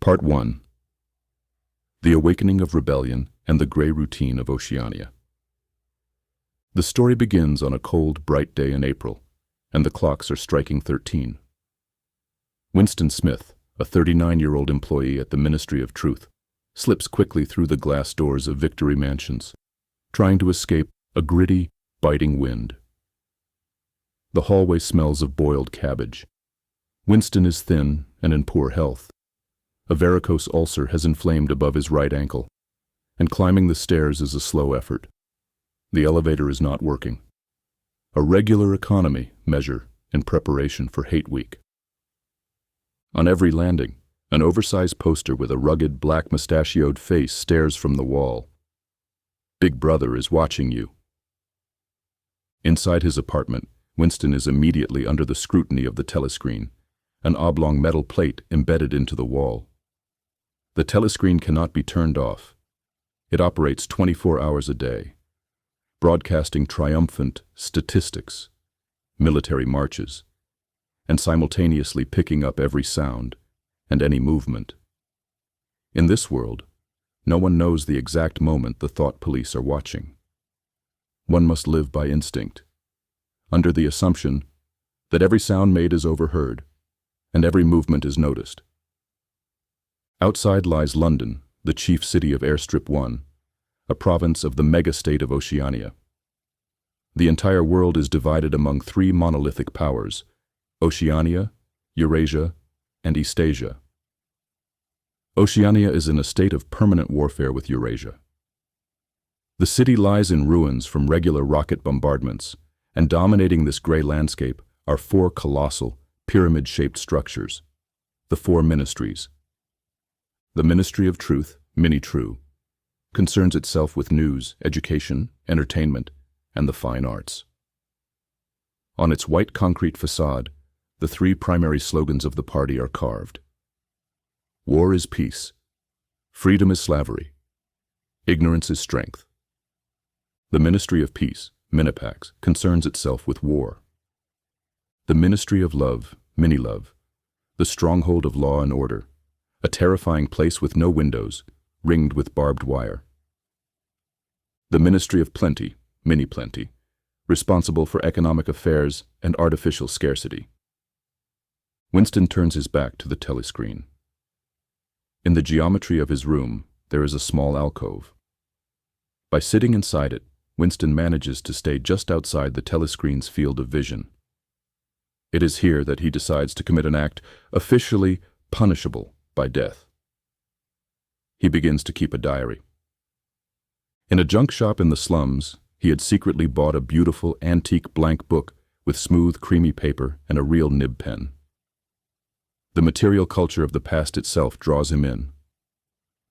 Part 1. The Awakening of Rebellion and the Grey Routine of Oceania. The story begins on a cold, bright day in April, and the clocks are striking 13. Winston Smith, a 39-year-old employee at the Ministry of Truth, slips quickly through the glass doors of Victory Mansions, trying to escape a gritty, biting wind. The hallway smells of boiled cabbage. Winston is thin and in poor health. A varicose ulcer has inflamed above his right ankle, and climbing the stairs is a slow effort. The elevator is not working. A regular economy measure in preparation for Hate Week. On every landing, an oversized poster with a rugged, black mustachioed face stares from the wall. Big Brother is watching you. Inside his apartment, Winston is immediately under the scrutiny of the telescreen, an oblong metal plate embedded into the wall. The telescreen cannot be turned off. It operates 24 hours a day, broadcasting triumphant statistics, military marches, and simultaneously picking up every sound and any movement. In this world, no one knows the exact moment the thought police are watching. One must live by instinct, under the assumption that every sound made is overheard and every movement is noticed. Outside lies London, the chief city of Airstrip 1, a province of the mega-state of Oceania. The entire world is divided among three monolithic powers: Oceania, Eurasia, and Eastasia. Oceania is in a state of permanent warfare with Eurasia. The city lies in ruins from regular rocket bombardments, and dominating this gray landscape are four colossal, pyramid-shaped structures, the four ministries. The Ministry of Truth, Mini-True, concerns itself with news, education, entertainment, and the fine arts. On its white concrete facade, the three primary slogans of the party are carved. War is peace. Freedom is slavery. Ignorance is strength. The Ministry of Peace, Minipax, concerns itself with war. The Ministry of Love, Mini-Love, the stronghold of law and order, a terrifying place with no windows, ringed with barbed wire. The Ministry of Plenty, Mini-Plenty, responsible for economic affairs and artificial scarcity. Winston turns his back to the telescreen. In the geometry of his room, there is a small alcove. By sitting inside it, Winston manages to stay just outside the telescreen's field of vision. It is here that he decides to commit an act officially punishable by death. He begins to keep a diary. In a junk shop in the slums, he had secretly bought a beautiful antique blank book with smooth, creamy paper and a real nib pen. The material culture of the past itself draws him in.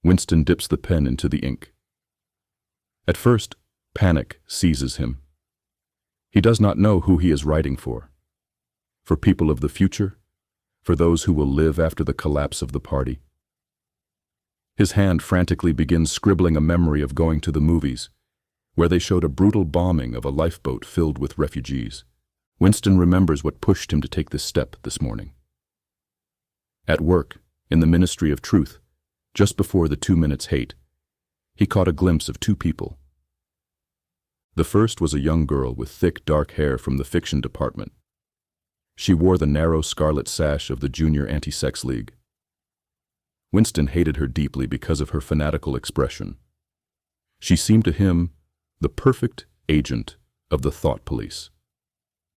Winston dips the pen into the ink. At first, panic seizes him. He does not know who he is writing for. For people of the future? For those who will live after the collapse of the party? His hand frantically begins scribbling a memory of going to the movies, where they showed a brutal bombing of a lifeboat filled with refugees. Winston remembers what pushed him to take this step this morning. At work, in the Ministry of Truth, just before the 2 minutes hate, he caught a glimpse of two people. The first was a young girl with thick, dark hair from the fiction department. She wore the narrow scarlet sash of the Junior Anti-Sex League. Winston hated her deeply because of her fanatical expression. She seemed to him the perfect agent of the thought police.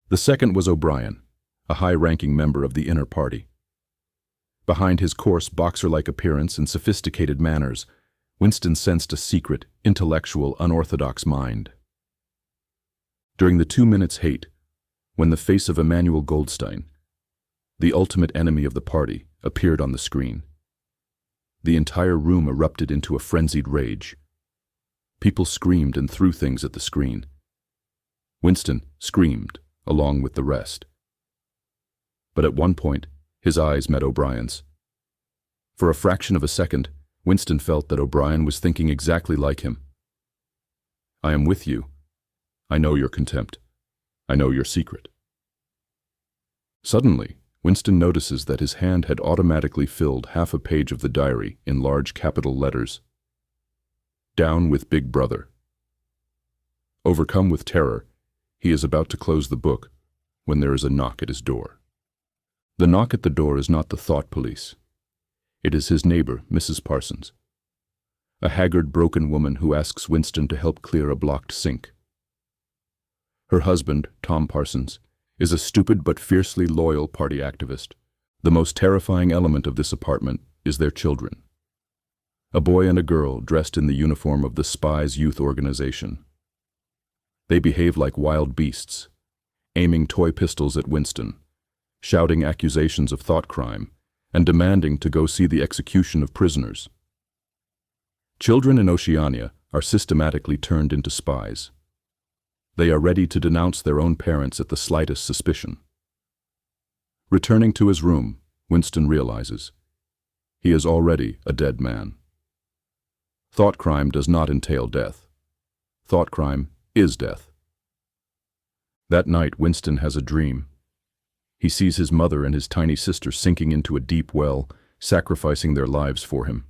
The second was O'Brien, a high-ranking member of the inner party. Behind his coarse, boxer-like appearance and sophisticated manners, Winston sensed a secret, intellectual, unorthodox mind. During the 2 minutes hate, when the face of Emmanuel Goldstein, the ultimate enemy of the party, appeared on the screen, the entire room erupted into a frenzied rage. People screamed and threw things at the screen. Winston screamed along with the rest. But at one point, his eyes met O'Brien's. For a fraction of a second, Winston felt that O'Brien was thinking exactly like him. I am with you. I know your contempt. I know your secret. Suddenly, Winston notices that his hand had automatically filled half a page of the diary in large capital letters. Down with Big Brother. Overcome with terror, he is about to close the book when there is a knock at his door. The knock at the door is not the thought police. It is his neighbor, Mrs. Parsons, a haggard, broken woman who asks Winston to help clear a blocked sink. Her husband, Tom Parsons, is a stupid but fiercely loyal party activist. The most terrifying element of this apartment is their children. A boy and a girl dressed in the uniform of the Spies Youth Organization. They behave like wild beasts, aiming toy pistols at Winston, shouting accusations of thought crime, and demanding to go see the execution of prisoners. Children in Oceania are systematically turned into spies. They are ready to denounce their own parents at the slightest suspicion. Returning to his room, Winston realizes he is already a dead man. Thought crime does not entail death. Thought crime is death. That night, Winston has a dream. He sees his mother and his tiny sister sinking into a deep well, sacrificing their lives for him.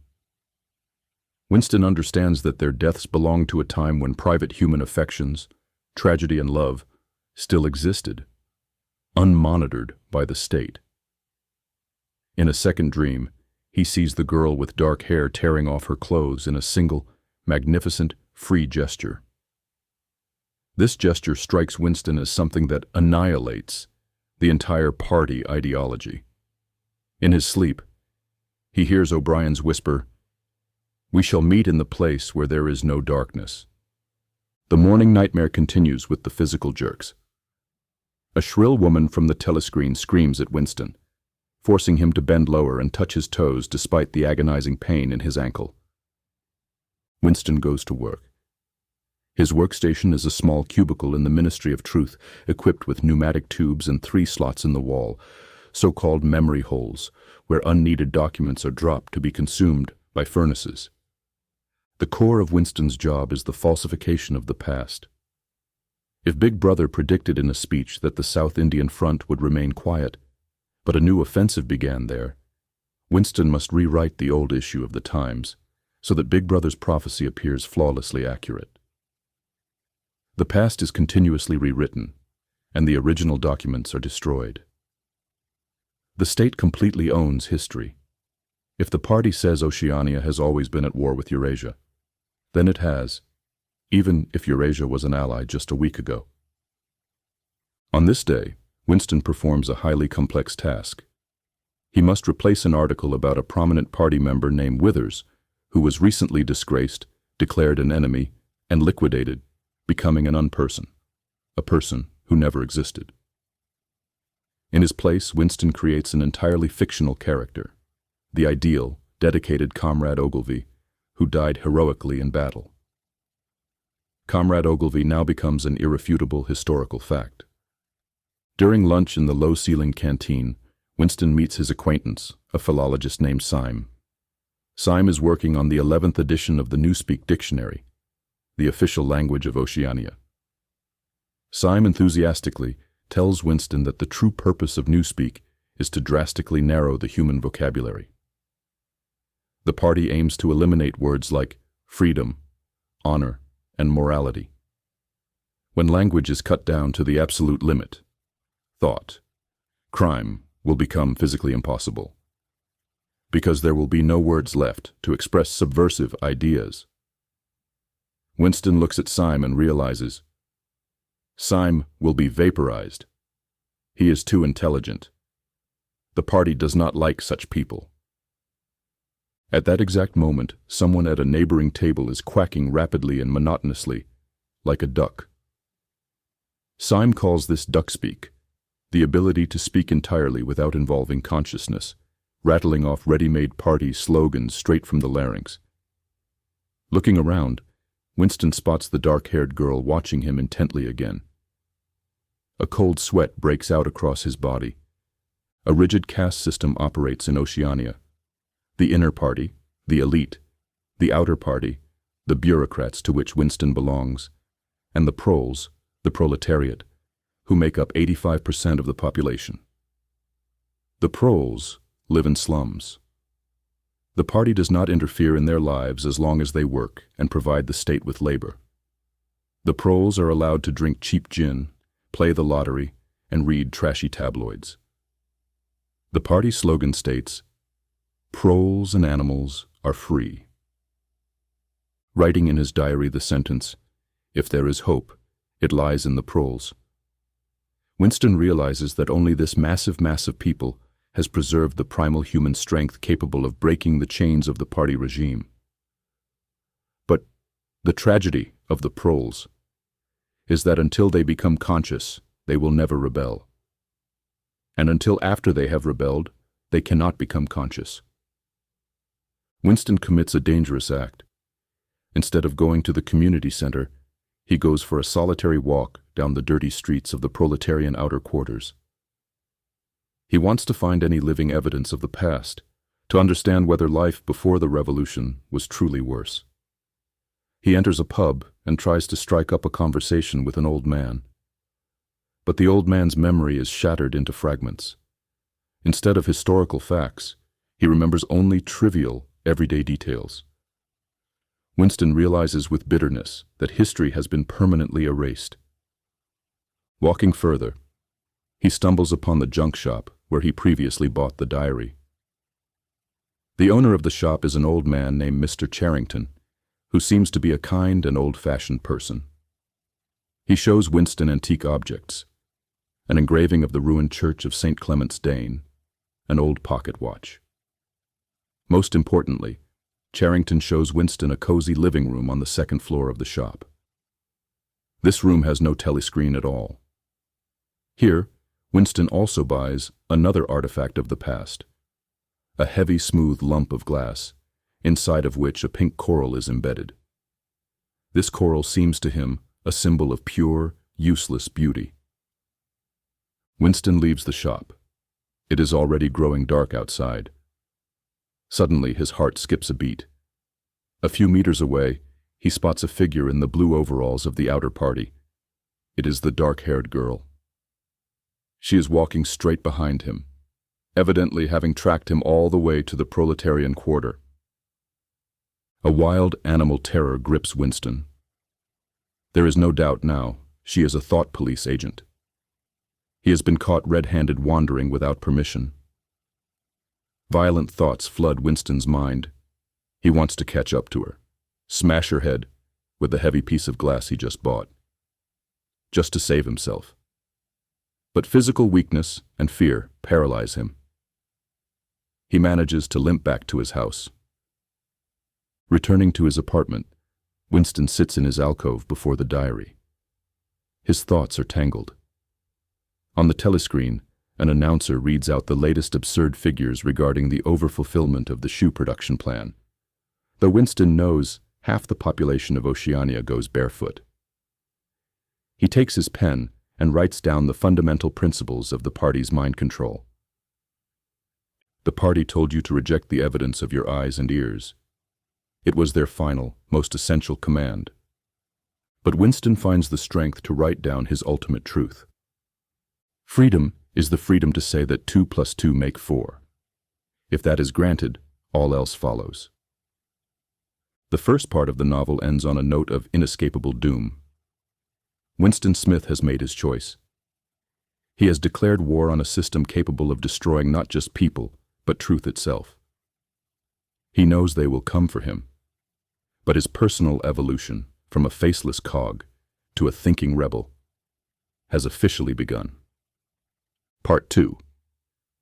Winston understands that their deaths belong to a time when private human affections, tragedy and love, still existed, unmonitored by the state. In a second dream, he sees the girl with dark hair tearing off her clothes in a single, magnificent, free gesture. This gesture strikes Winston as something that annihilates the entire party ideology. In his sleep, he hears O'Brien's whisper, "We shall meet in the place where there is no darkness." The morning nightmare continues with the physical jerks. A shrill woman from the telescreen screams at Winston, forcing him to bend lower and touch his toes despite the agonizing pain in his ankle. Winston goes to work. His workstation is a small cubicle in the Ministry of Truth, equipped with pneumatic tubes and 3 slots in the wall, so-called memory holes, where unneeded documents are dropped to be consumed by furnaces. The core of Winston's job is the falsification of the past. If Big Brother predicted in a speech that the South Indian Front would remain quiet, but a new offensive began there, Winston must rewrite the old issue of the Times so that Big Brother's prophecy appears flawlessly accurate. The past is continuously rewritten, and the original documents are destroyed. The state completely owns history. If the party says Oceania has always been at war with Eurasia, then it has, even if Eurasia was an ally just a week ago. On this day, Winston performs a highly complex task. He must replace an article about a prominent party member named Withers, who was recently disgraced, declared an enemy, and liquidated, becoming an unperson, a person who never existed. In his place, Winston creates an entirely fictional character, the ideal, dedicated Comrade Ogilvy, who died heroically in battle. Comrade Ogilvy now becomes an irrefutable historical fact. During lunch in the low-ceilinged canteen, Winston meets his acquaintance, a philologist named Syme. Syme is working on the 11th edition of the Newspeak dictionary, the official language of Oceania. Syme enthusiastically tells Winston that the true purpose of Newspeak is to drastically narrow the human vocabulary. The party aims to eliminate words like freedom, honor, and morality. When language is cut down to the absolute limit, thought, crime will become physically impossible, because there will be no words left to express subversive ideas. Winston looks at Syme and realizes Syme will be vaporized. He is too intelligent. The party does not like such people. At that exact moment, someone at a neighboring table is quacking rapidly and monotonously, like a duck. Syme calls this duck speak, the ability to speak entirely without involving consciousness, rattling off ready-made party slogans straight from the larynx. Looking around, Winston spots the dark-haired girl watching him intently again. A cold sweat breaks out across his body. A rigid caste system operates in Oceania. The inner party, the elite, the outer party, the bureaucrats to which Winston belongs, and the proles, the proletariat, who make up 85% of the population. The proles live in slums. The party does not interfere in their lives as long as they work and provide the state with labor. The proles are allowed to drink cheap gin, play the lottery, and read trashy tabloids. The party slogan states, "Proles and animals are free." Writing in his diary the sentence, "If there is hope, it lies in the proles," Winston realizes that only this massive mass of people has preserved the primal human strength capable of breaking the chains of the party regime. But the tragedy of the proles is that until they become conscious, they will never rebel. And until after they have rebelled, they cannot become conscious. Winston commits a dangerous act. Instead of going to the community center, he goes for a solitary walk down the dirty streets of the proletarian outer quarters. He wants to find any living evidence of the past, to understand whether life before the revolution was truly worse. He enters a pub and tries to strike up a conversation with an old man. But the old man's memory is shattered into fragments. Instead of historical facts, he remembers only trivial, everyday details. Winston realizes with bitterness that history has been permanently erased. Walking further, he stumbles upon the junk shop where he previously bought the diary. The owner of the shop is an old man named Mr. Charrington, who seems to be a kind and old-fashioned person. He shows Winston antique objects, an engraving of the ruined church of St. Clement's Dane, an old pocket watch. Most importantly, Charrington shows Winston a cozy living room on the second floor of the shop. This room has no telescreen at all. Here, Winston also buys another artifact of the past, a heavy, smooth lump of glass, inside of which a pink coral is embedded. This coral seems to him a symbol of pure, useless beauty. Winston leaves the shop. It is already growing dark outside. Suddenly, his heart skips a beat. A few meters away, he spots a figure in the blue overalls of the outer party. It is the dark-haired girl. She is walking straight behind him, evidently having tracked him all the way to the proletarian quarter. A wild animal terror grips Winston. There is no doubt now, she is a thought police agent. He has been caught red-handed wandering without permission. Violent thoughts flood Winston's mind. He wants to catch up to her, smash her head with the heavy piece of glass he just bought, just to save himself. But physical weakness and fear paralyze him. He manages to limp back to his house. Returning to his apartment, Winston sits in his alcove before the diary. His thoughts are tangled. On the telescreen, an announcer reads out the latest absurd figures regarding the overfulfillment of the shoe production plan, though Winston knows half the population of Oceania goes barefoot. He takes his pen and writes down the fundamental principles of the party's mind control. The party told you to reject the evidence of your eyes and ears. It was their final, most essential command. But Winston finds the strength to write down his ultimate truth. Freedom is the freedom to say that 2 + 2 make 4. If that is granted, all else follows. The first part of the novel ends on a note of inescapable doom. Winston Smith has made his choice. He has declared war on a system capable of destroying not just people, but truth itself. He knows they will come for him, but his personal evolution from a faceless cog to a thinking rebel has officially begun. Part 2.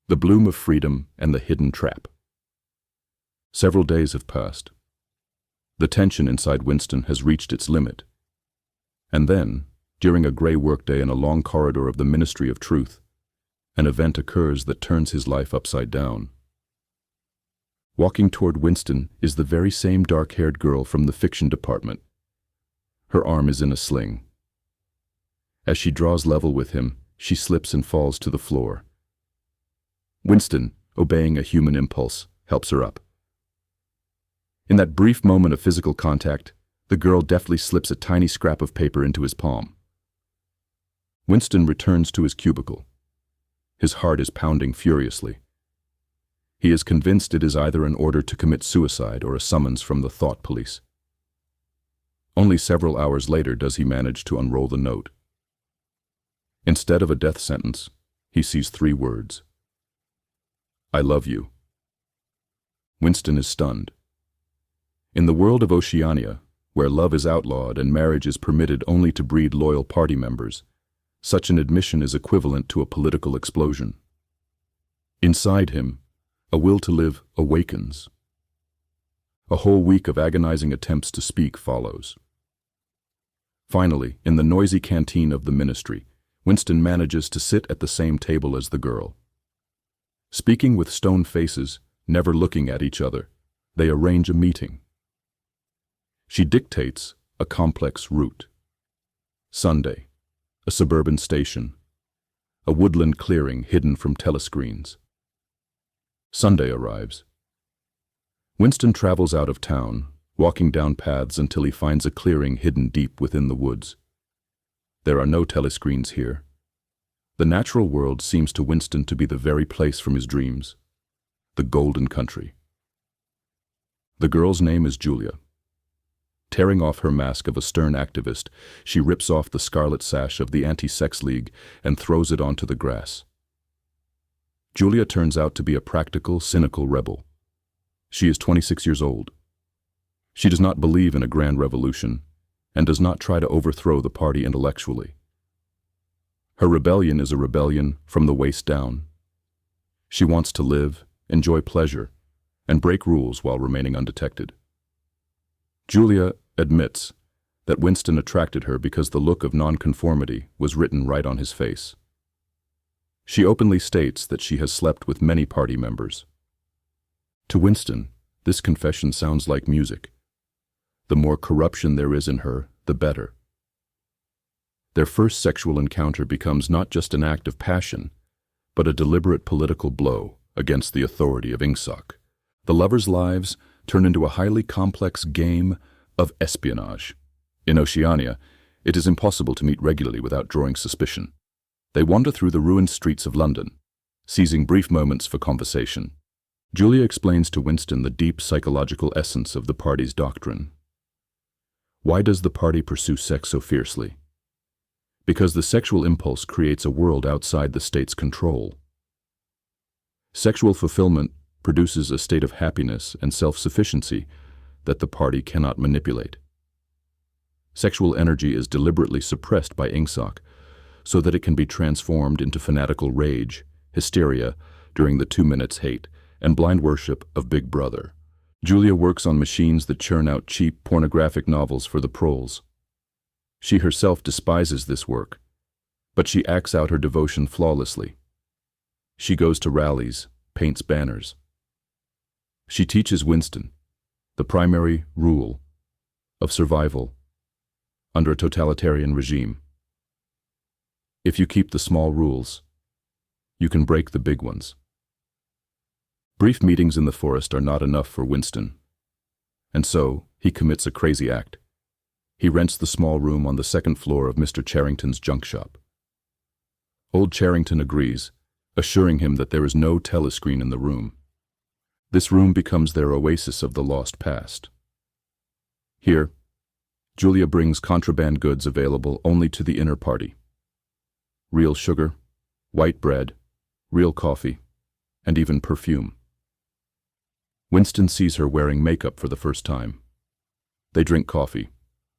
The Bloom of Freedom and the Hidden Trap. Several days have passed. The tension inside Winston has reached its limit. And then, during a gray workday in a long corridor of the Ministry of Truth, an event occurs that turns his life upside down. Walking toward Winston is the very same dark-haired girl from the fiction department. Her arm is in a sling. As she draws level with him, she slips and falls to the floor. Winston, obeying a human impulse, helps her up. In that brief moment of physical contact, the girl deftly slips a tiny scrap of paper into his palm. Winston returns to his cubicle. His heart is pounding furiously, He is convinced it is either an order to commit suicide or a summons from the thought police. Only several hours later does he manage to unroll the note. Instead of a death sentence, he sees 3 words. I love you. Winston is stunned. In the world of Oceania, where love is outlawed and marriage is permitted only to breed loyal party members, such an admission is equivalent to a political explosion. Inside him, a will to live awakens. A whole week of agonizing attempts to speak follows. Finally, in the noisy canteen of the ministry, Winston manages to sit at the same table as the girl. Speaking with stone faces, never looking at each other, they arrange a meeting. She dictates a complex route. Sunday, a suburban station, a woodland clearing hidden from telescreens. Sunday arrives. Winston travels out of town, walking down paths until he finds a clearing hidden deep within the woods. There are no telescreens here. The natural world seems to Winston to be the very place from his dreams, the golden country. The girl's name is Julia. Tearing off her mask of a stern activist, she rips off the scarlet sash of the Anti-Sex League and throws it onto the grass. Julia turns out to be a practical, cynical rebel. She is 26 years old. She does not believe in a grand revolution and does not try to overthrow the party intellectually. Her rebellion is a rebellion from the waist down. She wants to live, enjoy pleasure, and break rules while remaining undetected. Julia admits that Winston attracted her because the look of nonconformity was written right on his face. She openly states that she has slept with many party members. To Winston, this confession sounds like music. The more corruption there is in her, the better. Their first sexual encounter becomes not just an act of passion, but a deliberate political blow against the authority of Ingsoc. The lovers' lives turn into a highly complex game of espionage. In Oceania, it is impossible to meet regularly without drawing suspicion. They wander through the ruined streets of London, seizing brief moments for conversation. Julia explains to Winston the deep psychological essence of the party's doctrine. Why does the party pursue sex so fiercely? Because the sexual impulse creates a world outside the state's control. Sexual fulfillment produces a state of happiness and self-sufficiency that the party cannot manipulate. Sexual energy is deliberately suppressed by Ingsoc so that it can be transformed into fanatical rage, hysteria during the 2 minutes hate, and blind worship of Big Brother. Julia works on machines that churn out cheap pornographic novels for the proles. She herself despises this work, but she acts out her devotion flawlessly. She goes to rallies, paints banners. She teaches Winston the primary rule of survival under a totalitarian regime. If you keep the small rules, you can break the big ones. Brief meetings in the forest are not enough for Winston, and so he commits a crazy act. He rents the small room on the 2nd floor of Mr. Charrington's junk shop. Old Charrington agrees, assuring him that there is no telescreen in the room. This room becomes their oasis of the lost past. Here, Julia brings contraband goods available only to the inner party. Real sugar, white bread, real coffee, and even perfume. Winston sees her wearing makeup for the first time. They drink coffee,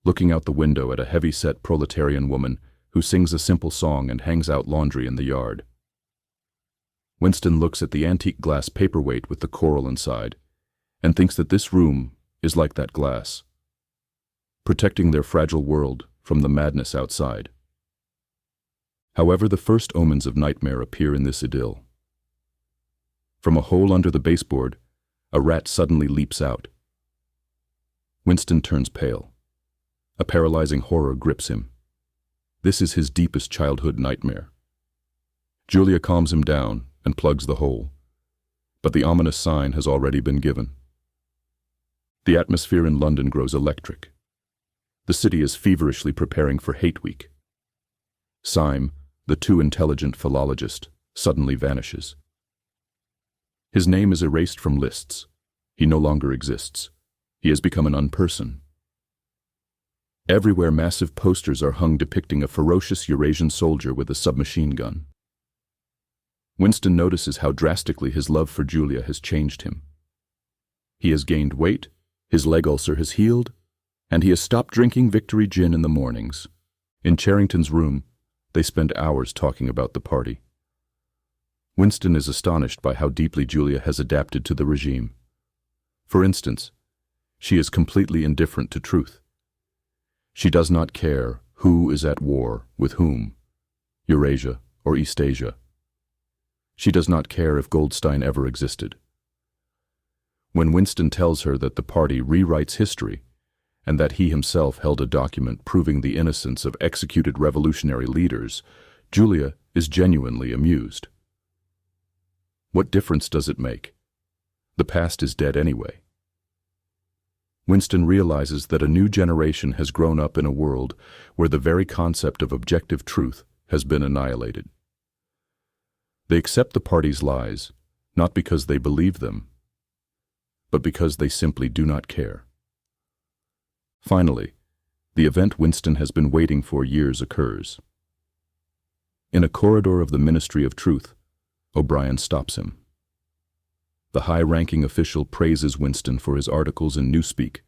looking out the window at a heavy-set proletarian woman who sings a simple song and hangs out laundry in the yard. Winston looks at the antique glass paperweight with the coral inside and thinks that this room is like that glass, protecting their fragile world from the madness outside. However, the first omens of nightmare appear in this idyll. From a hole under the baseboard, a rat suddenly leaps out. Winston turns pale. A paralyzing horror grips him. This is his deepest childhood nightmare. Julia calms him down and plugs the hole, but the ominous sign has already been given. The atmosphere in London grows electric. The city is feverishly preparing for Hate Week. Syme, the too intelligent philologist, suddenly vanishes. His name is erased from lists. He no longer exists. He has become an unperson. Everywhere massive posters are hung depicting a ferocious Eurasian soldier with a submachine gun. Winston notices how drastically his love for Julia has changed him. He has gained weight, his leg ulcer has healed, and he has stopped drinking Victory gin in the mornings. In Charrington's room, they spend hours talking about the party. Winston is astonished by how deeply Julia has adapted to the regime. For instance, she is completely indifferent to truth. She does not care who is at war with whom, Eurasia or Eastasia. She does not care if Goldstein ever existed. When Winston tells her that the party rewrites history and that he himself held a document proving the innocence of executed revolutionary leaders, Julia is genuinely amused. What difference does it make? The past is dead anyway. Winston realizes that a new generation has grown up in a world where the very concept of objective truth has been annihilated. They accept the party's lies, not because they believe them, but because they simply do not care. Finally, the event Winston has been waiting for years occurs. In a corridor of the Ministry of Truth, O'Brien stops him. The high-ranking official praises Winston for his articles in Newspeak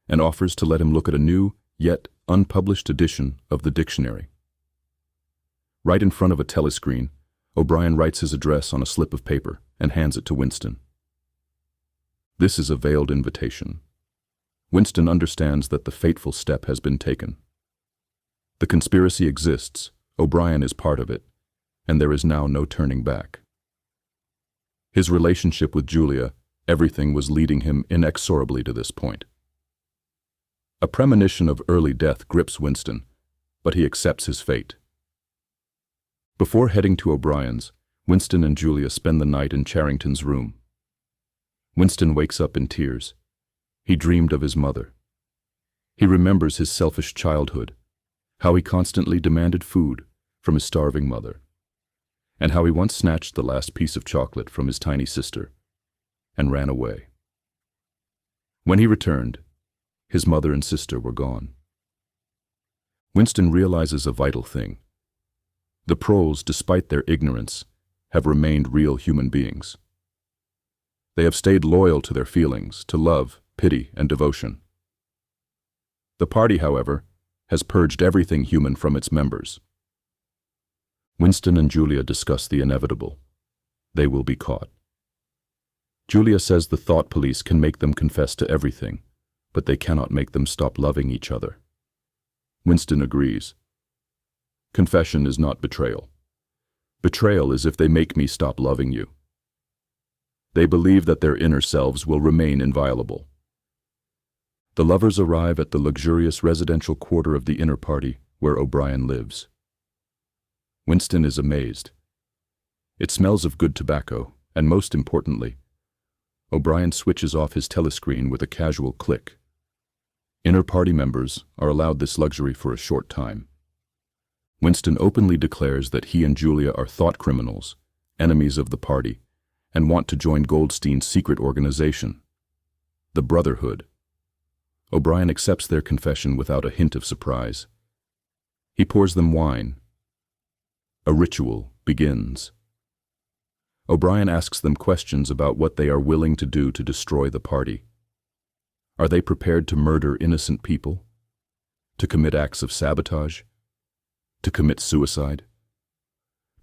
and offers to let him look at a new, yet unpublished edition of the dictionary. Right in front of a telescreen, O'Brien writes his address on a slip of paper and hands it to Winston. This is a veiled invitation. Winston understands that the fateful step has been taken. The conspiracy exists, O'Brien is part of it, and there is now no turning back. His relationship with Julia, everything was leading him inexorably to this point. A premonition of early death grips Winston, but he accepts his fate. Before heading to O'Brien's, Winston and Julia spend the night in Charrington's room. Winston wakes up in tears. He dreamed of his mother. He remembers his selfish childhood, how he constantly demanded food from his starving mother, and how he once snatched the last piece of chocolate from his tiny sister and ran away. When he returned, his mother and sister were gone. Winston realizes a vital thing. The proles, despite their ignorance, have remained real human beings. They have stayed loyal to their feelings, to love, pity, and devotion. The party, however, has purged everything human from its members. Winston and Julia discuss the inevitable. They will be caught. Julia says the thought police can make them confess to everything, but they cannot make them stop loving each other. Winston agrees. Confession is not betrayal. Betrayal is if they make me stop loving you. They believe that their inner selves will remain inviolable. The lovers arrive at the luxurious residential quarter of the inner party where O'Brien lives. Winston is amazed. It smells of good tobacco, and most importantly, O'Brien switches off his telescreen with a casual click. Inner party members are allowed this luxury for a short time. Winston openly declares that he and Julia are thought criminals, enemies of the party, and want to join Goldstein's secret organization, the Brotherhood. O'Brien accepts their confession without a hint of surprise. He pours them wine. A ritual begins. O'Brien asks them questions about what they are willing to do to destroy the party. Are they prepared to murder innocent people? To commit acts of sabotage? To commit suicide?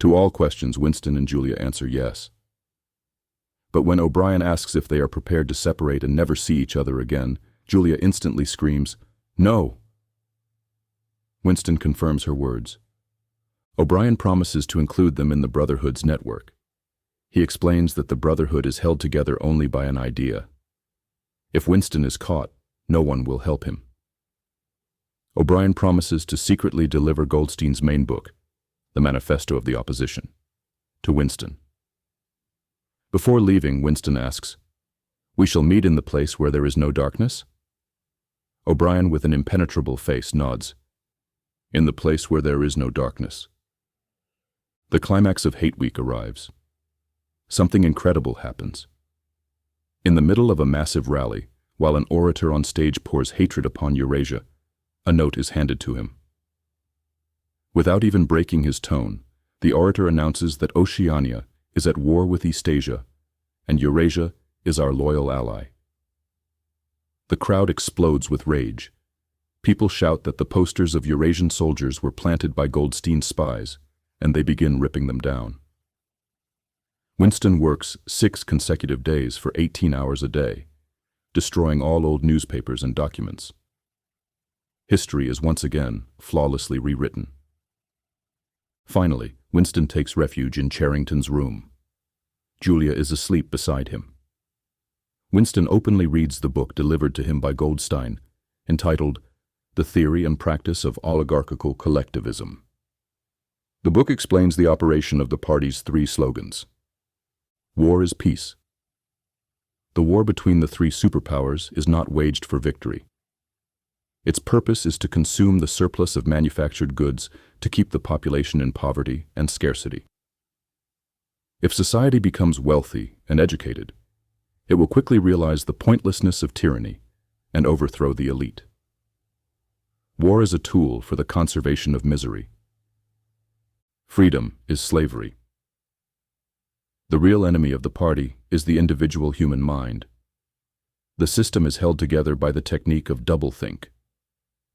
To all questions, Winston and Julia answer yes. But when O'Brien asks if they are prepared to separate and never see each other again, Julia instantly screams, "No!" Winston confirms her words. O'Brien promises to include them in the Brotherhood's network. He explains that the Brotherhood is held together only by an idea. If Winston is caught, no one will help him. O'Brien promises to secretly deliver Goldstein's main book, the Manifesto of the Opposition, to Winston. Before leaving, Winston asks, "We shall meet in the place where there is no darkness?" O'Brien, with an impenetrable face, nods. "In the place where there is no darkness." The climax of Hate Week arrives. something incredible happens. In the middle of a massive rally, while an orator on stage pours hatred upon Eurasia, a note is handed to him. Without even breaking his tone, the orator announces that Oceania is at war with Eastasia, and Eurasia is our loyal ally. The crowd explodes with rage. People shout that the posters of Eurasian soldiers were planted by Goldstein's spies, and they begin ripping them down. Winston works 6 consecutive days for 18 hours a day, destroying all old newspapers and documents. History is once again flawlessly rewritten. Finally, Winston takes refuge in Charrington's room. Julia is asleep beside him. Winston openly reads the book delivered to him by Goldstein, entitled The Theory and Practice of Oligarchical Collectivism. The book explains the operation of the party's 3 slogans. War is peace. The war between the 3 superpowers is not waged for victory. Its purpose is to consume the surplus of manufactured goods to keep the population in poverty and scarcity. If society becomes wealthy and educated, it will quickly realize the pointlessness of tyranny and overthrow the elite. War is a tool for the conservation of misery. Freedom is slavery. The real enemy of the party is the individual human mind. The system is held together by the technique of doublethink,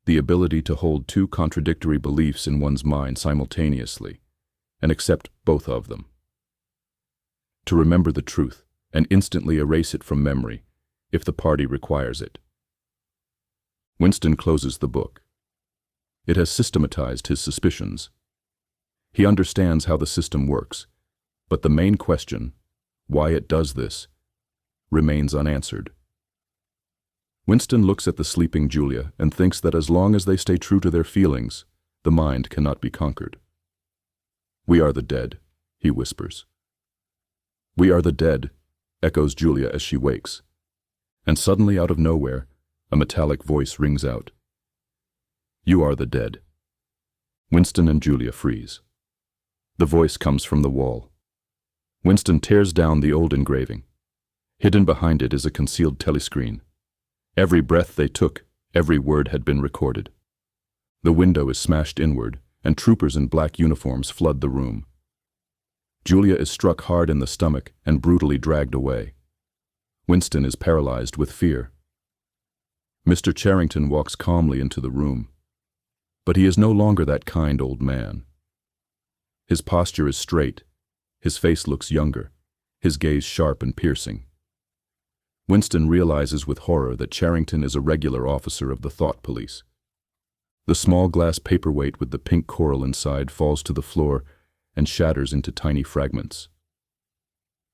the ability to hold 2 contradictory beliefs in one's mind simultaneously and accept both of them. To remember the truth and instantly erase it from memory if the party requires it. Winston closes the book. It has systematized his suspicions. He understands how the system works, but the main question, why it does this, remains unanswered. Winston looks at the sleeping Julia and thinks that as long as they stay true to their feelings, the mind cannot be conquered. "We are the dead," he whispers. "We are the dead," echoes Julia as she wakes. And suddenly out of nowhere, a metallic voice rings out. "You are the dead." Winston and Julia freeze. The voice comes from the wall. Winston tears down the old engraving. Hidden behind it is a concealed telescreen. Every breath they took, every word had been recorded. The window is smashed inward, and troopers in black uniforms flood the room. Julia is struck hard in the stomach and brutally dragged away. Winston is paralyzed with fear. Mr. Charrington walks calmly into the room. But he is no longer that kind old man. His posture is straight, his face looks younger, his gaze sharp and piercing. Winston realizes with horror that Charrington is a regular officer of the thought police. The small glass paperweight with the pink coral inside falls to the floor and shatters into tiny fragments.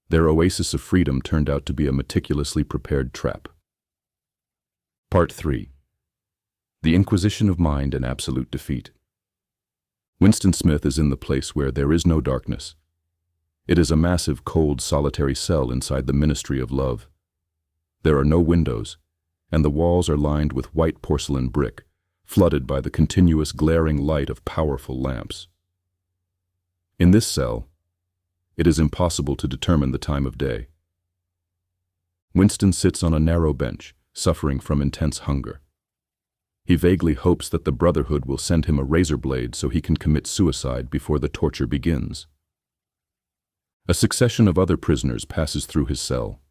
Their oasis of freedom turned out to be a meticulously prepared trap. Part 3. The Inquisition of Mind and Absolute Defeat. Winston Smith is in the place where there is no darkness. It is a massive, cold, solitary cell inside the Ministry of Love. There are no windows, and the walls are lined with white porcelain brick, flooded by the continuous glaring light of powerful lamps. In this cell, it is impossible to determine the time of day. Winston sits on a narrow bench, suffering from intense hunger. He vaguely hopes that the Brotherhood will send him a razor blade so he can commit suicide before the torture begins. A succession of other prisoners passes through his cell.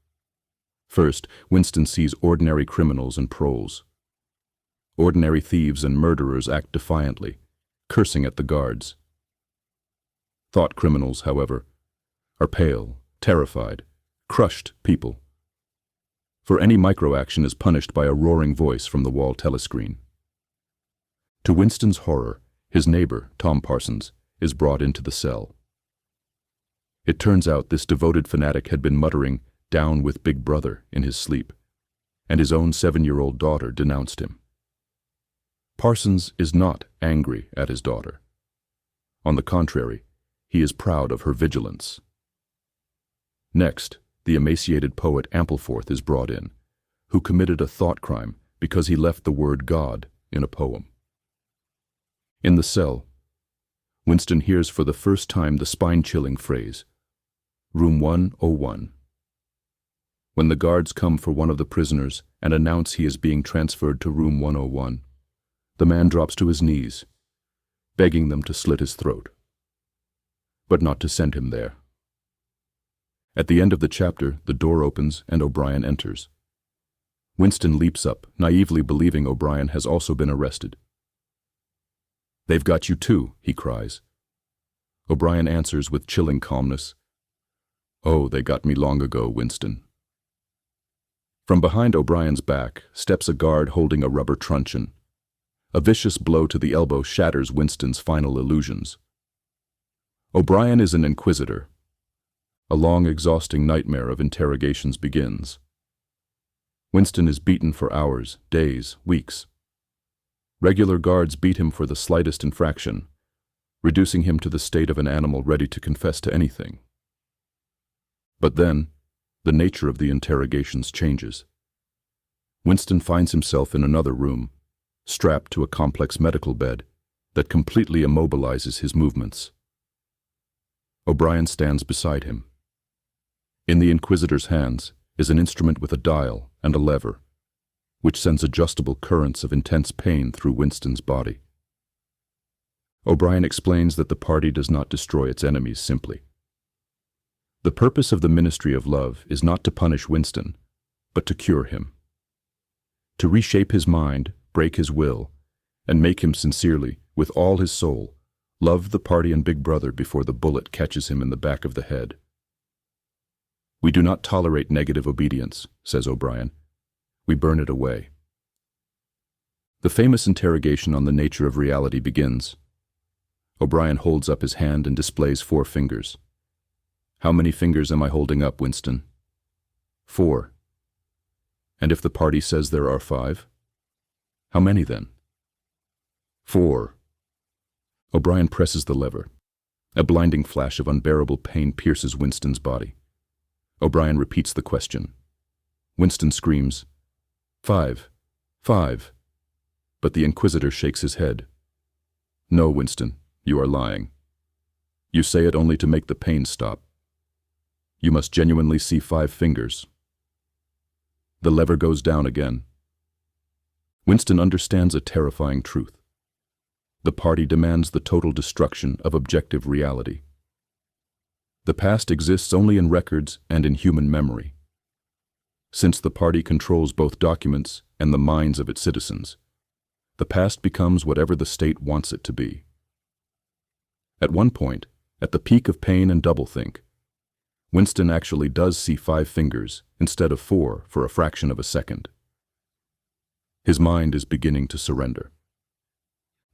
First, Winston sees ordinary criminals and proles. Ordinary thieves and murderers act defiantly, cursing at the guards. Thought criminals, however, are pale, terrified, crushed people. For any microaction is punished by a roaring voice from the wall telescreen. To Winston's horror, his neighbor, Tom Parsons, is brought into the cell. It turns out this devoted fanatic had been muttering, "Down with Big Brother," in his sleep, and his own 7-year-old daughter denounced him. Parsons is not angry at his daughter. On the contrary, he is proud of her vigilance. Next, the emaciated poet Ampleforth is brought in, who committed a thought crime because he left the word God in a poem. In the cell, Winston hears for the first time the spine-chilling phrase, Room 101. When the guards come for one of the prisoners and announce he is being transferred to room 101, the man drops to his knees, begging them to slit his throat, but not to send him there. At the end of the chapter, the door opens and O'Brien enters. Winston leaps up, naively believing O'Brien has also been arrested. "They've got you too," he cries. O'Brien answers with chilling calmness, "Oh, they got me long ago, Winston." From behind O'Brien's back steps a guard holding a rubber truncheon. A vicious blow to the elbow shatters Winston's final illusions. O'Brien is an inquisitor. A long, exhausting nightmare of interrogations begins. Winston is beaten for hours, days, weeks. Regular guards beat him for the slightest infraction, reducing him to the state of an animal ready to confess to anything. But then, the nature of the interrogations changes. Winston finds himself in another room, strapped to a complex medical bed that completely immobilizes his movements. O'Brien stands beside him. In the Inquisitor's hands is an instrument with a dial and a lever, which sends adjustable currents of intense pain through Winston's body. O'Brien explains that the party does not destroy its enemies simply. The purpose of the Ministry of Love is not to punish Winston, but to cure him. To reshape his mind, break his will, and make him sincerely, with all his soul, love the party and Big Brother before the bullet catches him in the back of the head. "We do not tolerate negative obedience," says O'Brien. "We burn it away." The famous interrogation on the nature of reality begins. O'Brien holds up his hand and displays 4 fingers. "How many fingers am I holding up, Winston?" 4. "And if the party says there are 5? How many then?" 4. O'Brien presses the lever. A blinding flash of unbearable pain pierces Winston's body. O'Brien repeats the question. Winston screams, 5, 5. But the Inquisitor shakes his head. "No, Winston, you are lying. You say it only to make the pain stop. You must genuinely see 5 fingers." The lever goes down again. Winston understands a terrifying truth. The party demands the total destruction of objective reality. The past exists only in records and in human memory. Since the party controls both documents and the minds of its citizens, the past becomes whatever the state wants it to be. At one point, at the peak of pain and doublethink, Winston actually does see 5 fingers instead of 4 for a fraction of a second. His mind is beginning to surrender.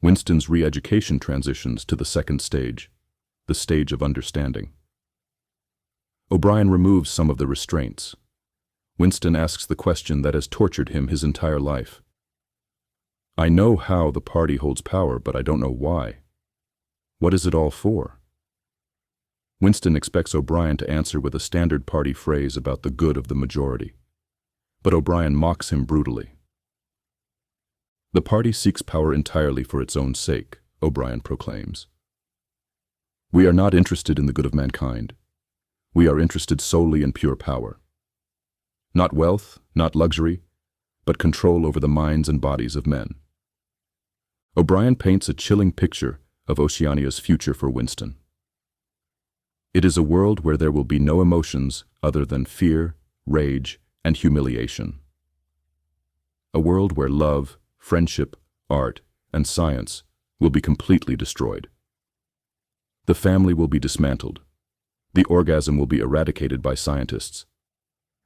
Winston's re-education transitions to the second stage, the stage of understanding. O'Brien removes some of the restraints. Winston asks the question that has tortured him his entire life. "I know how the party holds power, but I don't know why. What is it all for?" Winston expects O'Brien to answer with a standard party phrase about the good of the majority. But O'Brien mocks him brutally. "The party seeks power entirely for its own sake," O'Brien proclaims. "We are not interested in the good of mankind. We are interested solely in pure power. Not wealth, not luxury, but control over the minds and bodies of men." O'Brien paints a chilling picture of Oceania's future for Winston. It is a world where there will be no emotions other than fear, rage, and humiliation. A world where love, friendship, art, and science will be completely destroyed. The family will be dismantled. The orgasm will be eradicated by scientists.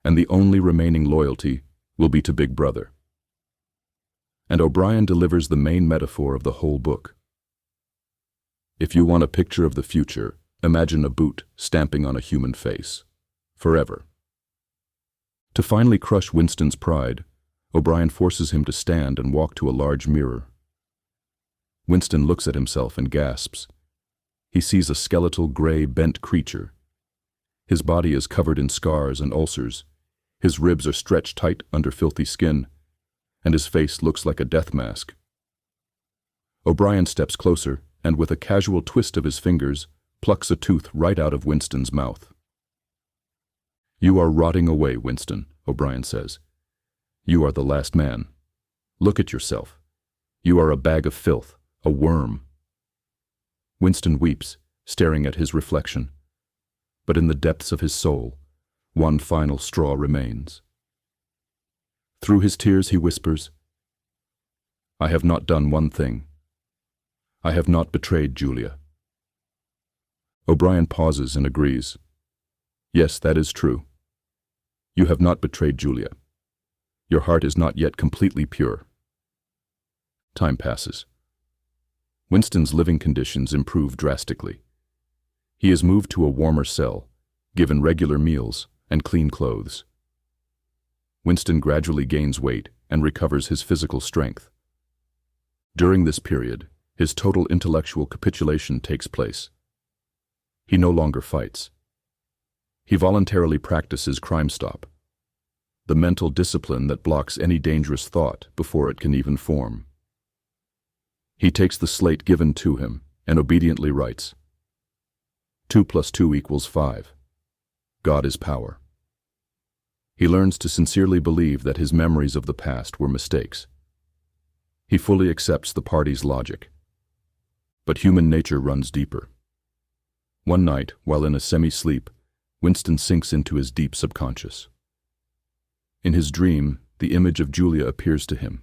And the only remaining loyalty will be to Big Brother. And O'Brien delivers the main metaphor of the whole book. If you want a picture of the future, imagine a boot stamping on a human face. Forever. To finally crush Winston's pride, O'Brien forces him to stand and walk to a large mirror. Winston looks at himself and gasps. He sees a skeletal, gray, bent creature. His body is covered in scars and ulcers. His ribs are stretched tight under filthy skin, and his face looks like a death mask. O'Brien steps closer and, with a casual twist of his fingers, plucks a tooth right out of Winston's mouth. "You are rotting away, Winston," O'Brien says. "You are the last man. Look at yourself. You are a bag of filth, a worm." Winston weeps, staring at his reflection. But in the depths of his soul, one final straw remains. Through his tears he whispers, "I have not done one thing. I have not betrayed Julia." O'Brien pauses and agrees. "Yes, that is true. You have not betrayed Julia. Your heart is not yet completely pure." Time passes. Winston's living conditions improve drastically. He is moved to a warmer cell, given regular meals and clean clothes. Winston gradually gains weight and recovers his physical strength. During this period, his total intellectual capitulation takes place. He no longer fights. He voluntarily practices Crime Stop, the mental discipline that blocks any dangerous thought before it can even form. He takes the slate given to him and obediently writes, 2 + 2 = 5. God is power. He learns to sincerely believe that his memories of the past were mistakes. He fully accepts the party's logic. But human nature runs deeper. One night, while in a semi-sleep, Winston sinks into his deep subconscious. In his dream, the image of Julia appears to him.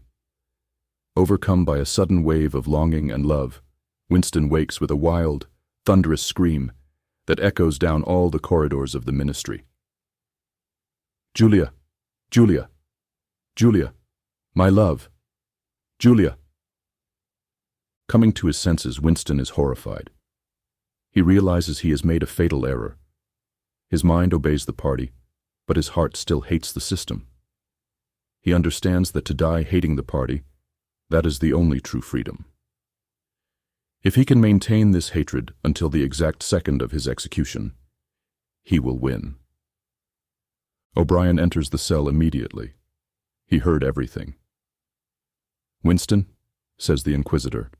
Overcome by a sudden wave of longing and love, Winston wakes with a wild, thunderous scream that echoes down all the corridors of the ministry. "Julia! Julia! Julia! My love! Julia!" Coming to his senses, Winston is horrified. He realizes he has made a fatal error. His mind obeys the party, but his heart still hates the system. He understands that to die hating the party, that is the only true freedom. If he can maintain this hatred until the exact second of his execution, he will win. O'Brien enters the cell immediately. He heard everything. "Winston," says the Inquisitor,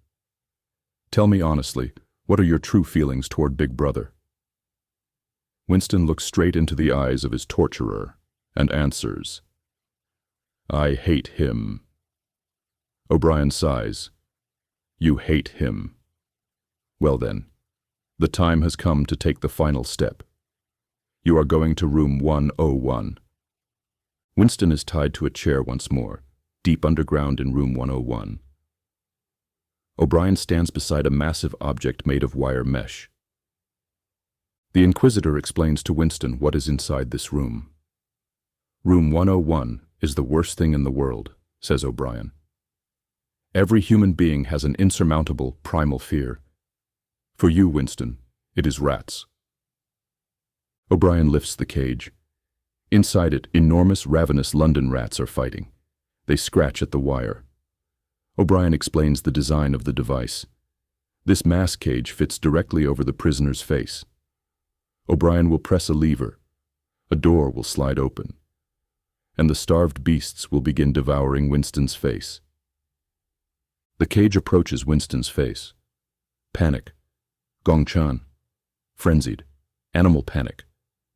"tell me honestly, what are your true feelings toward Big Brother?" Winston looks straight into the eyes of his torturer and answers, "I hate him." O'Brien sighs. "You hate him. Well then, the time has come to take the final step. You are going to room 101. Winston is tied to a chair once more, deep underground in room 101. O'Brien stands beside a massive object made of wire mesh. The Inquisitor explains to Winston what is inside this room. "Room 101 is the worst thing in the world," says O'Brien. "Every human being has an insurmountable, primal fear. For you, Winston, it is rats." O'Brien lifts the cage. Inside it, enormous, ravenous London rats are fighting. They scratch at the wire. O'Brien explains the design of the device. This mass cage fits directly over the prisoner's face. O'Brien will press a lever. A door will slide open, and the starved beasts will begin devouring Winston's face. The cage approaches Winston's face. Panic, Gongchan, frenzied, animal panic,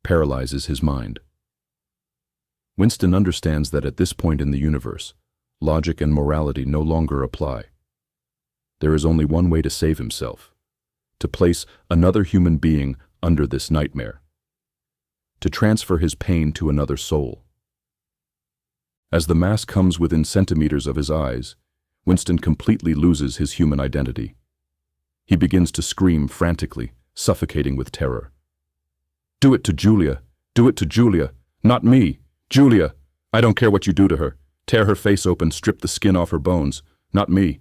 paralyzes his mind. Winston understands that at this point in the universe, logic and morality no longer apply. There is only one way to save himself: to place another human being under this nightmare, to transfer his pain to another soul. As the mask comes within centimeters of his eyes, Winston completely loses his human identity. He begins to scream frantically, suffocating with terror. "Do it to Julia! Do it to Julia! Not me! Julia! I don't care what you do to her. Tear her face open, strip the skin off her bones. Not me.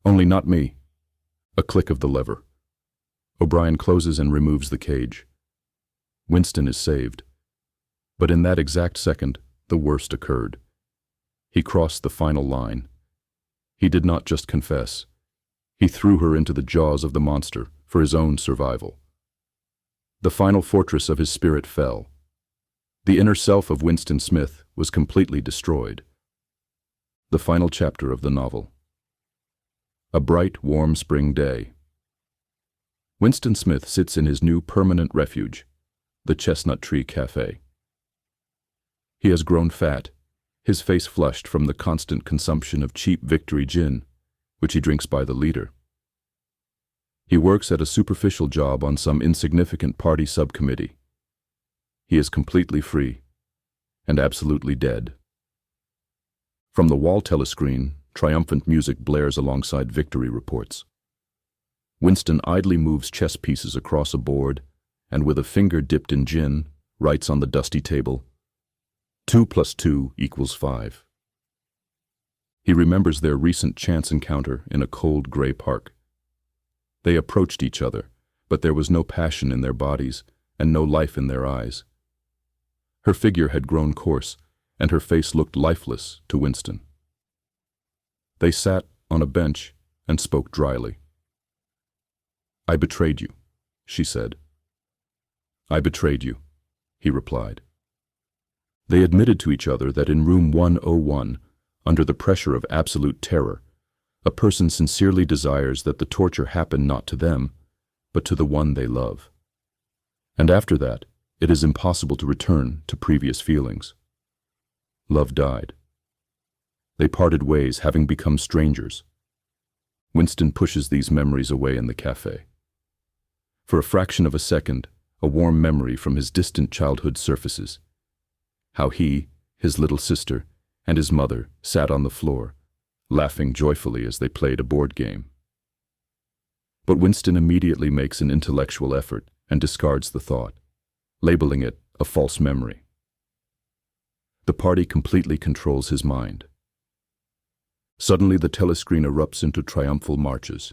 Only not me." A click of the lever. O'Brien closes and removes the cage. Winston is saved. But in that exact second, the worst occurred. He crossed the final line. He did not just confess. He threw her into the jaws of the monster for his own survival. The final fortress of his spirit fell. The inner self of Winston Smith was completely destroyed. The final chapter of the novel. A bright, warm spring day. Winston Smith sits in his new permanent refuge, the Chestnut Tree Cafe. He has grown fat, his face flushed from the constant consumption of cheap Victory gin, which he drinks by the liter. He works at a superficial job on some insignificant party subcommittee. He is completely free and absolutely dead. From the wall telescreen, triumphant music blares alongside victory reports. Winston idly moves chess pieces across a board and, with a finger dipped in gin, writes on the dusty table, 2 + 2 = 5. He remembers their recent chance encounter in a cold gray park. They approached each other, but there was no passion in their bodies and no life in their eyes. Her figure had grown coarse, and her face looked lifeless to Winston. They sat on a bench and spoke dryly. "I betrayed you," she said. "I betrayed you," he replied. They admitted to each other that in room 101, under the pressure of absolute terror, a person sincerely desires that the torture happen not to them, but to the one they love. And after that, it is impossible to return to previous feelings. Love died. They parted ways, having become strangers. Winston pushes these memories away in the cafe. For a fraction of a second, a warm memory from his distant childhood surfaces. How he, his little sister, and his mother sat on the floor, laughing joyfully as they played a board game. But Winston immediately makes an intellectual effort and discards the thought, labeling it a false memory. The party completely controls his mind. Suddenly the telescreen erupts into triumphal marches.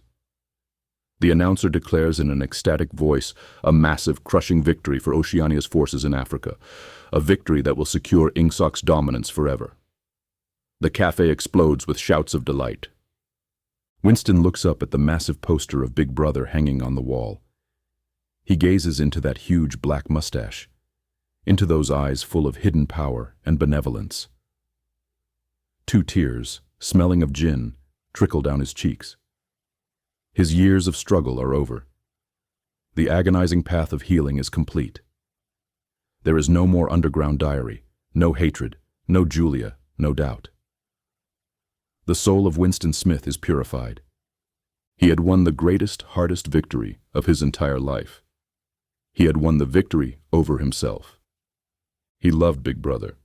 The announcer declares in an ecstatic voice a massive, crushing victory for Oceania's forces in Africa, a victory that will secure Ingsok's dominance forever. The cafe explodes with shouts of delight. Winston looks up at the massive poster of Big Brother hanging on the wall. He gazes into that huge black mustache, into those eyes full of hidden power and benevolence. 2 tears, smelling of gin, trickle down his cheeks. His years of struggle are over. The agonizing path of healing is complete. There is no more underground diary, no hatred, no Julia, no doubt. The soul of Winston Smith is purified. He had won the greatest, hardest victory of his entire life. He had won the victory over himself. He loved Big Brother.